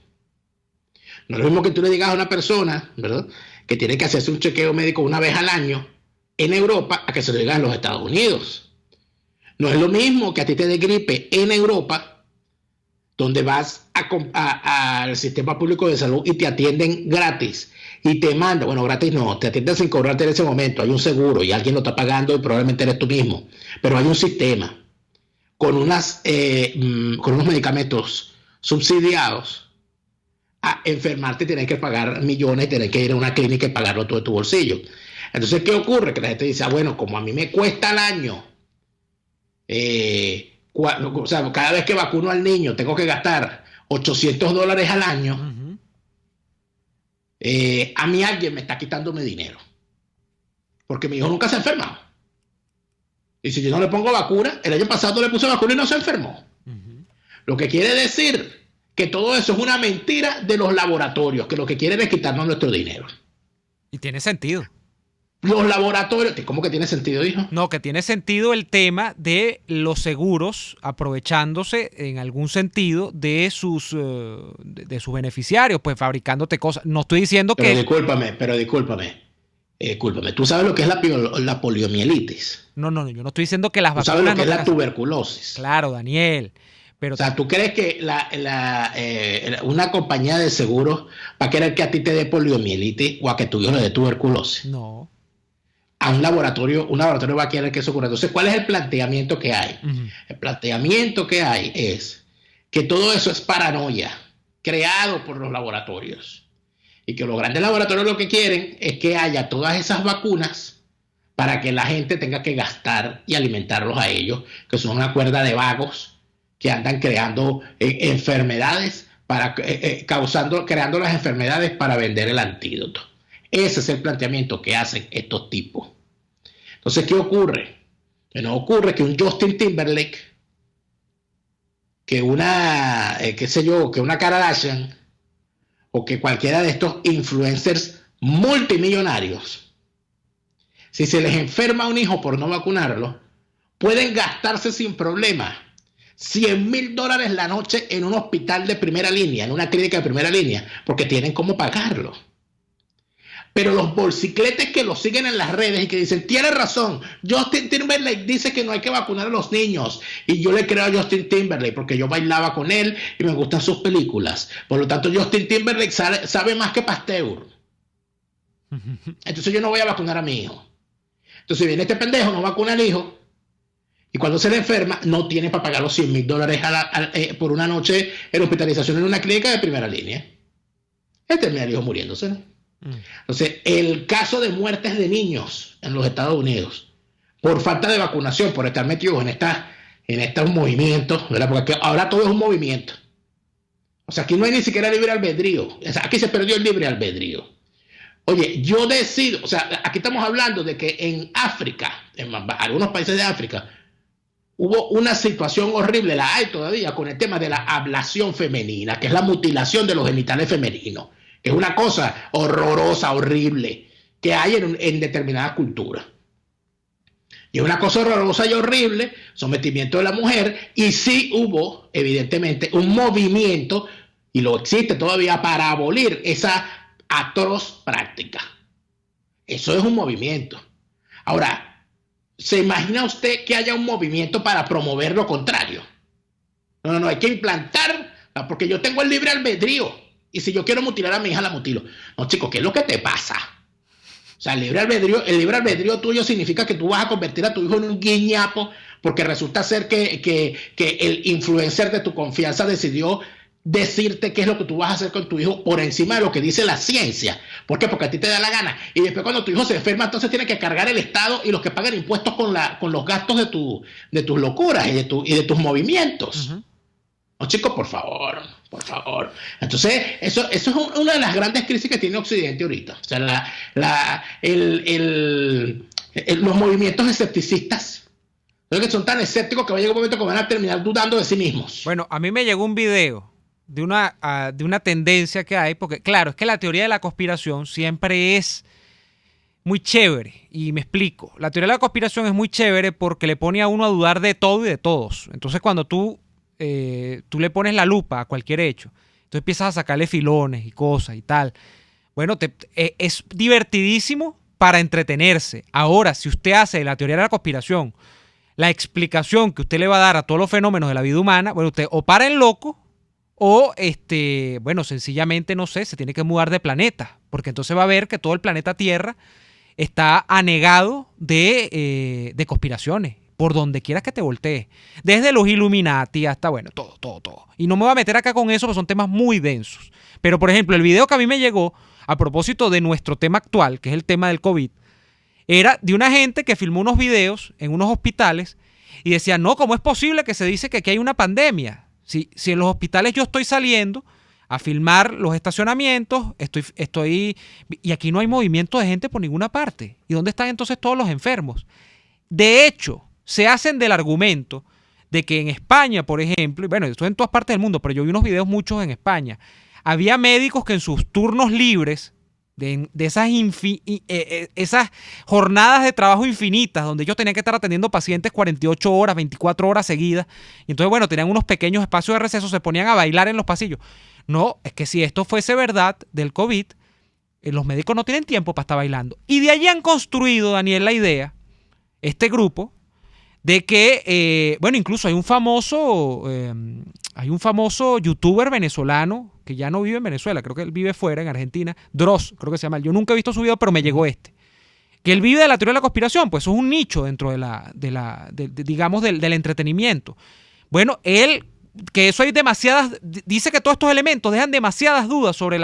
No es lo mismo que tú le digas a una persona, ¿verdad?, que tiene que hacerse un chequeo médico una vez al año en Europa, a que se lo digas en los Estados Unidos. No es lo mismo que a ti te dé gripe en Europa, donde vas al sistema público de salud y te atienden gratis. Y te manda, bueno, gratis no, te atienden sin cobrarte en ese momento, hay un seguro y alguien lo está pagando y probablemente eres tú mismo, pero hay un sistema con unos medicamentos subsidiados. A enfermarte tienes que pagar millones, tienes que ir a una clínica y pagarlo todo de tu bolsillo. Entonces, ¿qué ocurre? Que la gente dice, bueno, como a mí me cuesta al año, o sea, cada vez que vacuno al niño tengo que gastar $800 al año. Uh-huh. a mí alguien me está quitándome dinero, porque mi hijo nunca se ha enfermado. Y si yo no le pongo vacuna, el año pasado le puse vacuna y no se enfermó. Lo que quiere decir que todo eso es una mentira de los laboratorios, que lo que quieren es quitarnos nuestro dinero. Y tiene sentido. Los laboratorios, ¿cómo que tiene sentido, hijo? No, que tiene sentido el tema de los seguros aprovechándose en algún sentido de sus beneficiarios, pues fabricándote cosas. No estoy diciendo que... Discúlpame. ¿Tú sabes lo que es la poliomielitis? No, yo no estoy diciendo que las vacunas... ¿Tú sabes lo que no es la tuberculosis? Claro, Daniel. Pero... O sea, ¿tú crees que una compañía de seguros va a querer que a ti te dé poliomielitis o a que tu hijo le dé tuberculosis? No. A un laboratorio va a querer que eso ocurra. Entonces, ¿cuál es el planteamiento que hay? El planteamiento que hay es que todo eso es paranoia creado por los laboratorios y que los grandes laboratorios lo que quieren es que haya todas esas vacunas para que la gente tenga que gastar y alimentarlos a ellos, que son una cuerda de vagos que andan creando enfermedades creando las enfermedades para vender el antídoto. Ese es el planteamiento que hacen estos tipos. Entonces, ¿qué ocurre? Que no ocurre que un Justin Timberlake, que una Kardashian, o que cualquiera de estos influencers multimillonarios, si se les enferma un hijo por no vacunarlo, pueden gastarse sin problema $100,000 la noche en un hospital de primera línea, en una clínica de primera línea, porque tienen cómo pagarlo. Pero los bolsicletes que lo siguen en las redes y que dicen, tiene razón, Justin Timberlake dice que no hay que vacunar a los niños. Y yo le creo a Justin Timberlake porque yo bailaba con él y me gustan sus películas. Por lo tanto, Justin Timberlake sabe más que Pasteur. Entonces yo no voy a vacunar a mi hijo. Entonces viene este pendejo, no vacuna al hijo. Y cuando se le enferma, no tiene para pagar los $100,000 por una noche en hospitalización en una clínica de primera línea. Termina el hijo muriéndose, ¿no? Entonces, el caso de muertes de niños en los Estados Unidos por falta de vacunación, por estar metidos en estos movimientos, ¿verdad? Porque ahora todo es un movimiento. O sea, aquí no hay ni siquiera libre albedrío. O sea, aquí se perdió el libre albedrío. Oye, yo decido, o sea, aquí estamos hablando de que en África, en algunos países de África, hubo una situación horrible, la hay todavía, con el tema de la ablación femenina, que es la mutilación de los genitales femeninos. Es una cosa horrorosa, horrible, que hay en determinadas culturas. Y es una cosa horrorosa y horrible, sometimiento de la mujer, y sí hubo, evidentemente, un movimiento, y lo existe todavía, para abolir esa atroz práctica. Eso es un movimiento. Ahora, ¿se imagina usted que haya un movimiento para promover lo contrario? No, hay que implantar, porque yo tengo el libre albedrío. Y si yo quiero mutilar a mi hija, la mutilo. No, chicos, ¿qué es lo que te pasa? O sea, el libre albedrío tuyo significa que tú vas a convertir a tu hijo en un guiñapo porque resulta ser que el influencer de tu confianza decidió decirte qué es lo que tú vas a hacer con tu hijo por encima de lo que dice la ciencia. ¿Por qué? Porque a ti te da la gana. Y después cuando tu hijo se enferma, entonces tiene que cargar el Estado y los que pagan impuestos con los gastos de tus locuras y de tus movimientos. No, chicos, por favor. Entonces, eso es una de las grandes crisis que tiene Occidente ahorita. O sea, los movimientos escepticistas, que son tan escépticos que va a llegar un momento que van a terminar dudando de sí mismos. Bueno, a mí me llegó un video de una tendencia que hay, porque claro, es que la teoría de la conspiración siempre es muy chévere, y me explico. La teoría de la conspiración es muy chévere porque le pone a uno a dudar de todo y de todos. Entonces, cuando tú le pones la lupa a cualquier hecho, entonces empiezas a sacarle filones y cosas y tal. Bueno, es divertidísimo para entretenerse. Ahora, si usted hace de la teoría de la conspiración la explicación que usted le va a dar a todos los fenómenos de la vida humana, bueno, usted o para el loco o, bueno, sencillamente, no sé, se tiene que mudar de planeta, porque entonces va a ver que todo el planeta Tierra está anegado de conspiraciones. Por donde quieras que te voltees. Desde los Illuminati hasta, bueno, todo. Y no me voy a meter acá con eso porque son temas muy densos. Pero, por ejemplo, el video que a mí me llegó a propósito de nuestro tema actual, que es el tema del COVID, era de una gente que filmó unos videos en unos hospitales y decía, no, ¿cómo es posible que se dice que aquí hay una pandemia? Si en los hospitales yo estoy saliendo a filmar los estacionamientos, y aquí no hay movimiento de gente por ninguna parte. ¿Y dónde están entonces todos los enfermos? De hecho, se hacen del argumento de que en España, por ejemplo, y bueno, esto en todas partes del mundo, pero yo vi unos videos muchos en España, había médicos que en sus turnos libres, de esas jornadas de trabajo infinitas, donde ellos tenían que estar atendiendo pacientes 48 horas, 24 horas seguidas, y entonces, bueno, tenían unos pequeños espacios de receso, se ponían a bailar en los pasillos. No, es que si esto fuese verdad del COVID, los médicos no tienen tiempo para estar bailando. Y de allí han construido, Daniel, la idea, este grupo, de que, bueno, incluso hay un famoso youtuber venezolano que ya no vive en Venezuela, creo que él vive fuera, en Argentina, Dross, creo que se llama. Yo nunca he visto su video, pero me llegó este. Que él vive de la teoría de la conspiración, pues eso es un nicho dentro digamos, del entretenimiento. Bueno, él, que eso hay dice que todos estos elementos dejan demasiadas dudas sobre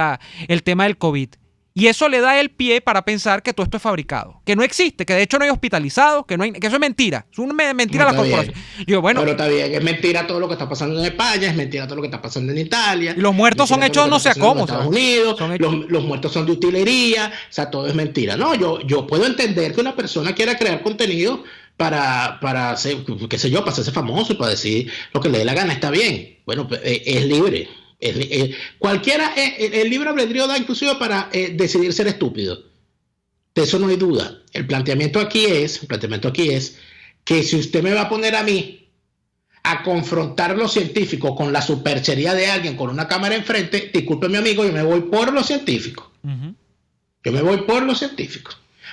el tema del COVID. Y eso le da el pie para pensar que todo esto es fabricado, que no existe, que de hecho no hay hospitalizados, que eso es mentira. Es una mentira no, la corporación. Pero está bien, es mentira todo lo que está pasando en España, es mentira todo lo que está pasando en Italia. Y los muertos son hechos no sé cómo. En Estados Unidos, los muertos son de utilería, o sea, todo es mentira. No, yo puedo entender que una persona quiera crear contenido para hacer, qué sé yo, para hacerse famoso, para decir lo que le dé la gana, está bien. Bueno, es libre. Cualquiera, el libre albedrío da inclusive para decidir ser estúpido. De eso no hay duda. El planteamiento aquí es que si usted me va a poner a mí a confrontar lo científico con la superchería de alguien con una cámara enfrente, disculpe mi amigo, yo me voy por lo científico. Uh-huh. Yo me voy por lo científico.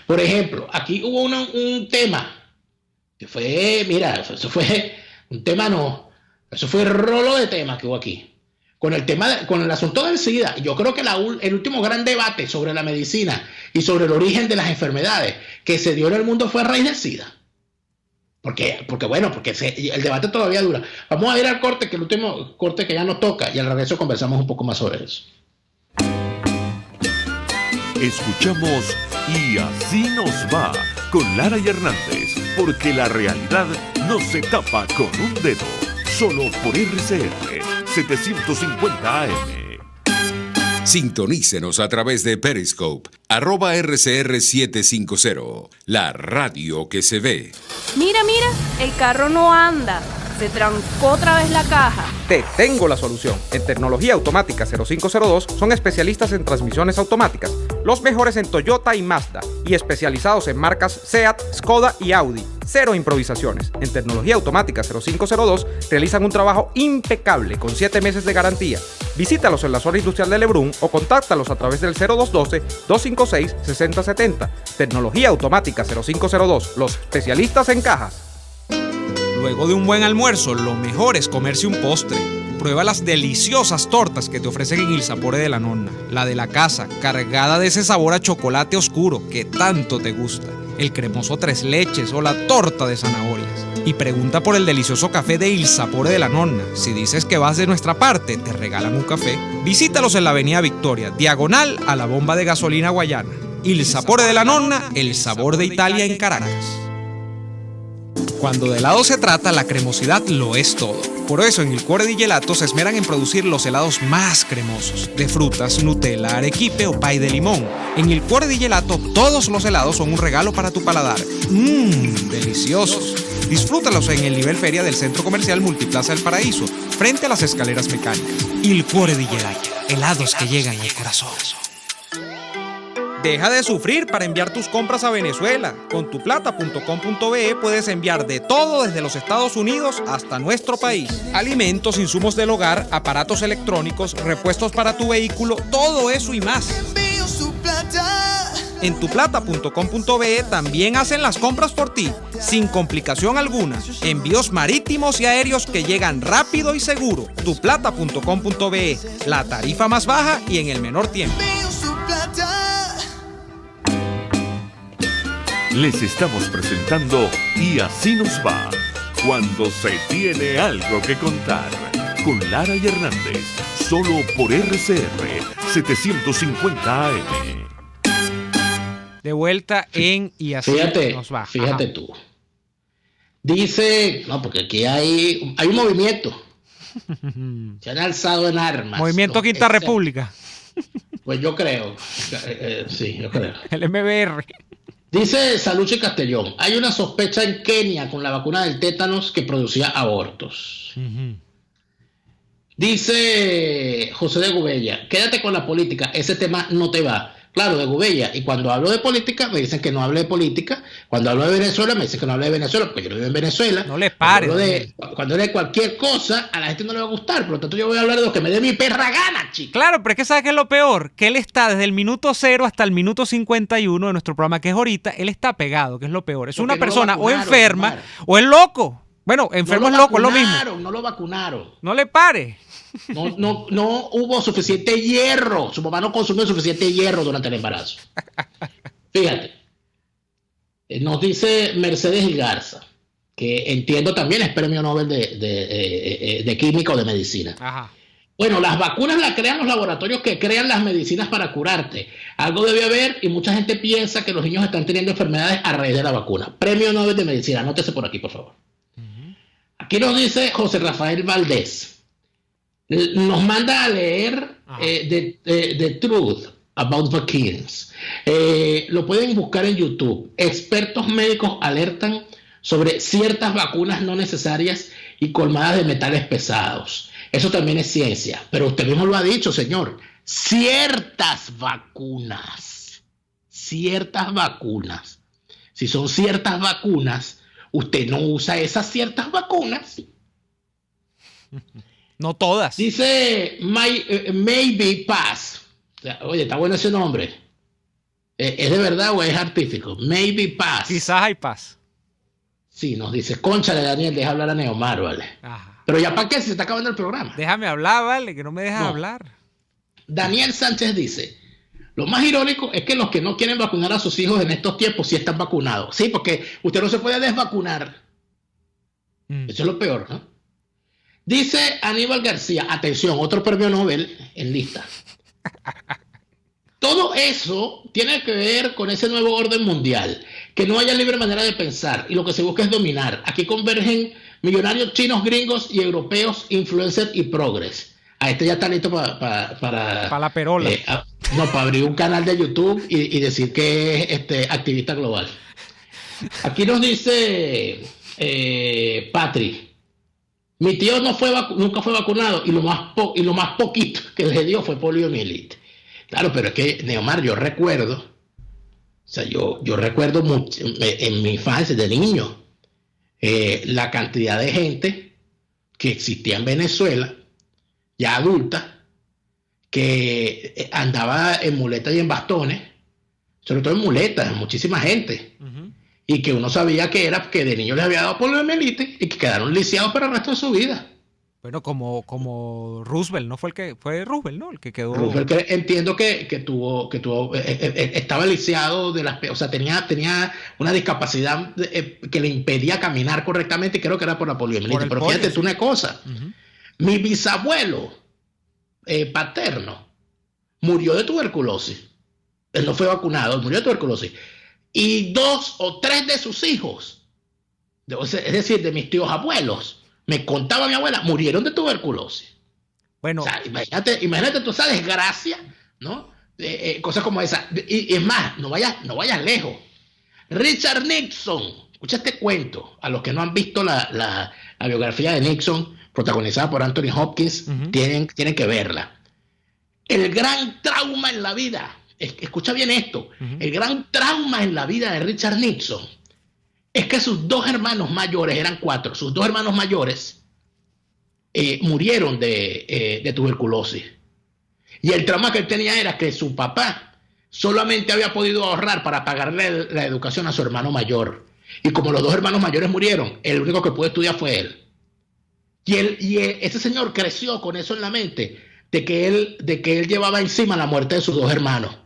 Por ejemplo, aquí hubo un tema que fue, mira, eso fue un tema, no, eso fue rolo de temas que hubo aquí. Con el asunto del SIDA, yo creo que el último gran debate sobre la medicina y sobre el origen de las enfermedades que se dio en el mundo fue a raíz del SIDA. Porque el debate todavía dura. Vamos a ir al corte, que el último corte que ya nos toca, y al regreso conversamos un poco más sobre eso. Escuchamos Y Así Nos Va con Lara y Hernández, porque la realidad no se tapa con un dedo, solo por RCR 750 AM. Sintonícenos a través de Periscope, @RCR750, la radio que se ve. Mira, el carro no anda. Se trancó otra vez la caja. Te tengo la solución. En Tecnología Automática 0502 son especialistas en transmisiones automáticas, los mejores en Toyota y Mazda, y especializados en marcas Seat, Skoda y Audi. Cero improvisaciones. En Tecnología Automática 0502 realizan un trabajo impecable con 7 meses de garantía. Visítalos en la zona industrial de Lebrún o contáctalos a través del 0212-256-6070. Tecnología Automática 0502, los especialistas en cajas. Luego de un buen almuerzo, lo mejor es comerse un postre. Prueba las deliciosas tortas que te ofrecen en Il Sapore de la Nonna. La de la casa, cargada de ese sabor a chocolate oscuro que tanto te gusta. El cremoso 3 leches o la torta de zanahorias. Y pregunta por el delicioso café de Il Sapore de la Nonna. Si dices que vas de nuestra parte, te regalan un café. Visítalos en la avenida Victoria, diagonal a la bomba de gasolina Guayana. Il Sapore de la Nonna, el sabor de Italia en Caracas. Cuando de helado se trata, la cremosidad lo es todo. Por eso en Il Cuore di Gelato se esmeran en producir los helados más cremosos, de frutas, Nutella, arequipe o pay de limón. En Il Cuore di Gelato todos los helados son un regalo para tu paladar. Deliciosos. Disfrútalos en el nivel feria del Centro Comercial Multiplaza del Paraíso, frente a las escaleras mecánicas. Il Cuore di Gelato, helados que llegan al corazón. Deja de sufrir para enviar tus compras a Venezuela. Con tuplata.com.be puedes enviar de todo desde los Estados Unidos hasta nuestro país. Alimentos, insumos del hogar, aparatos electrónicos, repuestos para tu vehículo, todo eso y más. En tuplata.com.be también hacen las compras por ti, sin complicación alguna. Envíos marítimos y aéreos que llegan rápido y seguro. Tuplata.com.be, la tarifa más baja y en el menor tiempo. Les estamos presentando Y Así Nos Va, cuando se tiene algo que contar, con Lara y Hernández, solo por RCR 750 AM. De vuelta en Y Así Nos Va. Fíjate tú. Dice, no, porque aquí hay un movimiento. Se han alzado en armas. Movimiento Quinta República. Pues yo creo. Sí, yo creo. El MBR. Dice Saluche Castellón, hay una sospecha en Kenia con la vacuna del tétanos que producía abortos. Dice José de Gubella, quédate con la política, ese tema no te va. Claro, de Gubella, y cuando hablo de política me dicen que no hable de política, cuando hablo de Venezuela me dicen que no hable de Venezuela, porque yo no vivo en Venezuela. No le pare. Cuando hablo de cualquier cosa, a la gente no le va a gustar, por lo tanto yo voy a hablar de lo que me dé mi perra gana, chico. Claro, pero es que ¿sabes qué es lo peor? Que él está desde el minuto 0 hasta el minuto 51 de nuestro programa, que es ahorita, él está pegado, que es lo peor. Es una persona o enferma o es loco. Bueno, enfermo es loco, es lo mismo. No lo vacunaron. No le pare. No hubo suficiente hierro. Su mamá no consumió suficiente hierro durante el embarazo. Fíjate. Nos dice Mercedes Garza, que entiendo también es premio Nobel de química o de medicina. Ajá. Bueno, las vacunas las crean los laboratorios que crean las medicinas para curarte. Algo debe haber y mucha gente piensa que los niños están teniendo enfermedades a raíz de la vacuna. Premio Nobel de medicina. Anótese por aquí, por favor. Aquí nos dice José Rafael Valdés. Nos manda a leer The Truth About Vaccines. Lo pueden buscar en YouTube. Expertos médicos alertan sobre ciertas vacunas no necesarias y colmadas de metales pesados. Eso también es ciencia. Pero usted mismo lo ha dicho, señor. Ciertas vacunas. Ciertas vacunas. Si son ciertas vacunas, usted no usa esas ciertas vacunas. No todas. Dice Maybe Pass. Oye, está bueno ese nombre. ¿Es de verdad o es artístico? Maybe Pass. Quizás hay paz. Sí, nos dice, cónchale, Daniel, deja hablar a Neomar, ¿vale? Ajá. Pero ya para qué, se está acabando el programa. Déjame hablar, ¿vale? Que no me dejas hablar. Daniel Sánchez dice, lo más irónico es que los que no quieren vacunar a sus hijos en estos tiempos sí están vacunados. Sí, porque usted no se puede desvacunar. Eso es lo peor, ¿no? Dice Aníbal García, atención, otro premio Nobel en lista. Todo eso tiene que ver con ese nuevo orden mundial, que no haya libre manera de pensar y lo que se busca es dominar. Aquí convergen millonarios chinos, gringos y europeos, influencers y progres. A este ya está listo para la perola. Para abrir un canal de YouTube y decir que es activista global. Aquí nos dice Patri. Mi tío nunca fue vacunado y lo más poquito que le dio fue poliomielitis. Claro, pero es que, Neomar, yo recuerdo mucho en mi infancia de niño la cantidad de gente que existía en Venezuela, ya adulta, que andaba en muletas y en bastones, sobre todo en muletas, muchísima gente. Y que uno sabía que era que de niño les había dado poliomielitis y que quedaron lisiados para el resto de su vida. Bueno, como Roosevelt, ¿no? Fue Roosevelt, ¿no? El que quedó. Roosevelt, que entiendo que estaba lisiado o sea, tenía una discapacidad que le impedía caminar correctamente y creo que era por la poliomielitis. Pero fíjate tú una cosa. Mi bisabuelo paterno murió de tuberculosis. Él no fue vacunado, murió de tuberculosis. Y 2 o 3 de sus hijos, es decir, de mis tíos abuelos, me contaba mi abuela, murieron de tuberculosis. Bueno, o sea, imagínate tú esa desgracia, ¿no? Cosas como esa. Y es más, no vayas lejos. Richard Nixon, escucha este cuento, a los que no han visto la biografía de Nixon, protagonizada por Anthony Hopkins, tienen que verla. El gran trauma en la vida. Escucha bien esto. El gran trauma en la vida de Richard Nixon es que sus 2 hermanos mayores, eran 4, sus 2 hermanos mayores murieron de tuberculosis. Y el trauma que él tenía era que su papá solamente había podido ahorrar para pagarle la educación a su hermano mayor. Y como los 2 hermanos mayores murieron, el único que pudo estudiar fue él. Y ese señor creció con eso en la mente, de que él llevaba encima la muerte de sus 2 hermanos.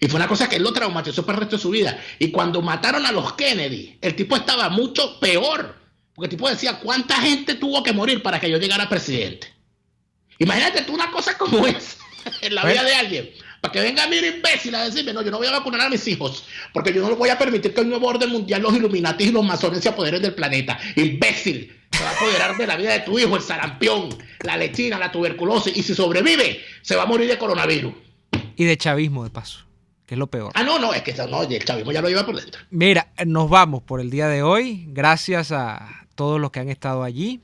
Y fue una cosa que él lo traumatizó para el resto de su vida. Y cuando mataron a los Kennedy, el tipo estaba mucho peor. Porque el tipo decía, ¿cuánta gente tuvo que morir para que yo llegara presidente? Imagínate tú una cosa como esa en la vida de alguien. Para que venga a mí un imbécil a decirme, no, yo no voy a vacunar a mis hijos. Porque yo no voy a permitir que el nuevo orden mundial, los Illuminati y los masones se apoderen del planeta. Imbécil. se va a apoderar de la vida de tu hijo, el sarampión, la lechina, la tuberculosis, y si sobrevive, se va a morir de coronavirus. Y de chavismo, de paso, que es lo peor. No, es que no, el chavismo ya lo lleva por dentro. Mira, nos vamos por el día de hoy. Gracias a todos los que han estado allí,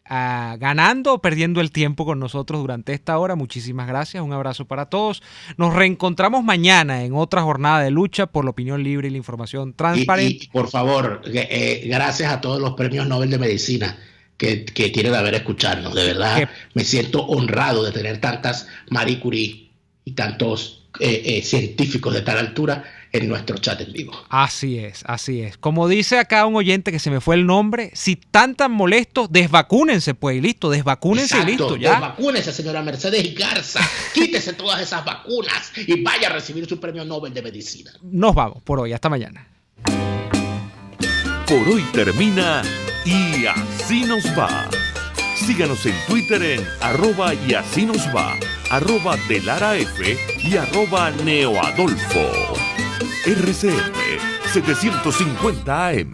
ganando o perdiendo el tiempo con nosotros durante esta hora. Muchísimas gracias, un abrazo para todos. Nos reencontramos mañana en otra jornada de lucha por la opinión libre y la información transparente. Y por favor, gracias a todos los premios Nobel de Medicina que quieren haber escucharnos. De verdad, me siento honrado de tener tantas Marie Curie y tantos científicos de tal altura en nuestro chat en vivo. Así es. Como dice acá un oyente que se me fue el nombre, si están tan molestos, desvacúnense pues y listo, desvacúnense. Exacto, y listo, ya. Desvacúnense, señora Mercedes Garza, quítese todas esas vacunas y vaya a recibir su premio Nobel de Medicina. Nos vamos por hoy, hasta mañana. Por hoy termina Y Así Nos Va. Síganos en Twitter en @y así nos va, @delaraf y @neoadolfo. RCR 750 AM.